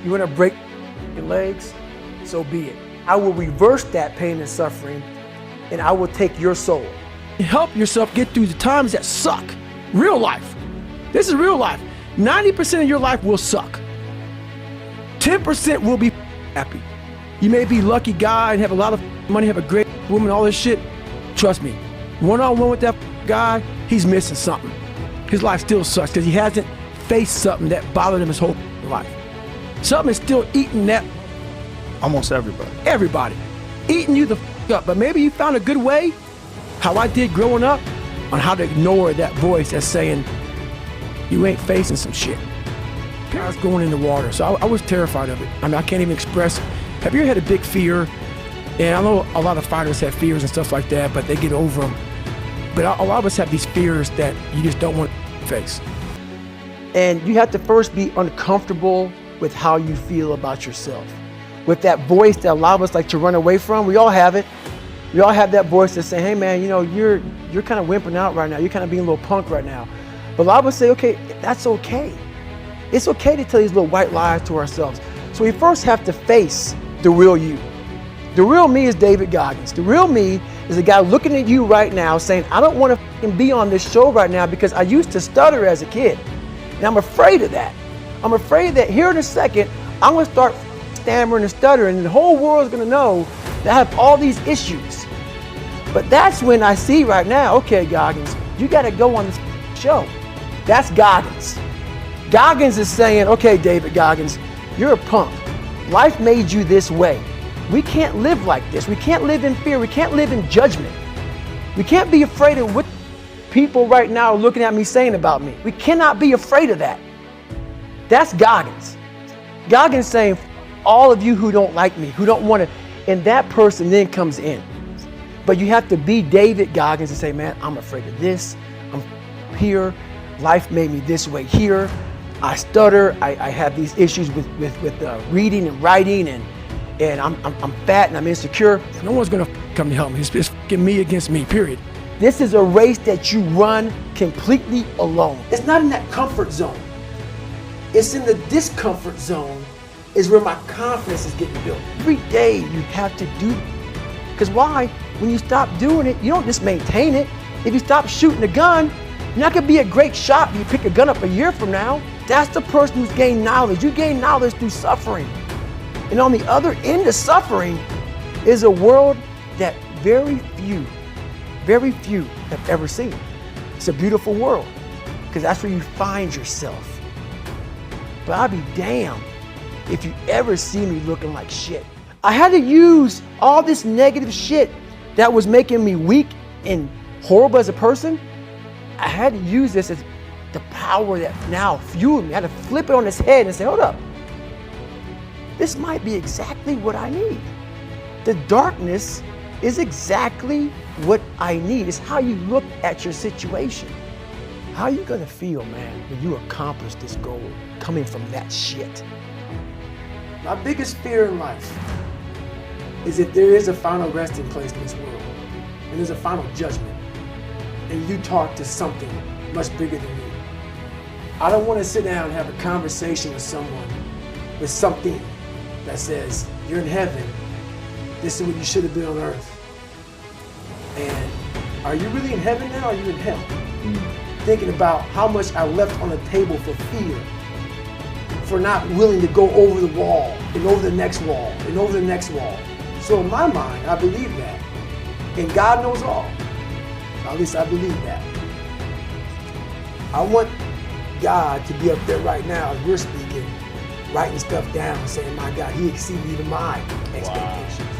You want to break your legs? So be it. I will reverse that pain and suffering, and I will take your soul. Help yourself get through the times that suck. Real life. This is real life. 90% of your life will suck. 10% will be happy. You may be a lucky guy and have a lot of money, have a great woman, all this shit. Trust me, one-on-one with that guy, he's missing something. His life still sucks because he hasn't faced something that bothered him his whole life. Something is still eating that. Almost everybody. Everybody. Eating you the up. But maybe you found a good way, how I did growing up, on how to ignore that voice that's saying, you ain't facing some shit. I was going in the water, so I was terrified of it. I mean, I can't even express. Have you ever had a big fear? And I know a lot of fighters have fears and stuff like that, but they get over them. But a lot of us have these fears that you just don't want to face. And you have to first be uncomfortable with how you feel about yourself. With that voice that a lot of us like to run away from. We all have it. We all have that voice that's saying, hey man, you know, you're kind of wimping out right now. You're kind of being a little punk right now. But a lot of us say, okay, that's okay. It's okay to tell these little white lies to ourselves. So we first have to face the real you. The real me is David Goggins. The real me is a guy looking at you right now saying, I don't want to be on this show right now because I used to stutter as a kid. And I'm afraid of that. I'm afraid that here in a second, I'm going to start stammering and stuttering and the whole world's going to know that I have all these issues. But that's when I see right now, okay, Goggins, you got to go on this show. That's Goggins. Goggins is saying, okay, David Goggins, you're a punk. Life made you this way. We can't live like this. We can't live in fear. We can't live in judgment. We can't be afraid of what people right now are looking at me saying about me. We cannot be afraid of that. That's Goggins. Goggins saying, all of you who don't like me, who don't want to, and that person then comes in. But you have to be David Goggins and say, man, I'm afraid of this. I'm here. Life made me this way here. I stutter. I have these issues with reading and writing, and I'm fat and I'm insecure. No one's gonna come to help me. It's me against me, period. This is a race that you run completely alone. It's not in that comfort zone. It's in the discomfort zone is where my confidence is getting built. Every day you have to do it. Because why? When you stop doing it, you don't just maintain it. If you stop shooting a gun, you're not gonna be a great shot when you pick a gun up a year from now. That's the person who's gained knowledge. You gain knowledge through suffering. And on the other end of suffering is a world that very few have ever seen. It's a beautiful world because that's where you find yourself. But I'll be damned if you ever see me looking like shit. I had to use all this negative shit that was making me weak and horrible as a person. I had to use this as the power that now fueled me. I had to flip it on its head and say, hold up. This might be exactly what I need. The darkness is exactly what I need. It's how you look at your situation. How are you gonna feel, man, when you accomplish this goal coming from that shit? My biggest fear in life is that there is a final resting place in this world, and there's a final judgment, and you talk to something much bigger than you. I don't want to sit down and have a conversation with someone with something that says, you're in heaven, this is what you should have been on earth. And are you really in heaven now, or are you in hell? Thinking about how much I left on the table for fear, for not willing to go over the wall, and over the next wall, and over the next wall. So in my mind, I believe that. And God knows all. At least I believe that. I want God to be up there right now as we're speaking, writing stuff down, saying, my God, he exceeded even my expectations. Wow.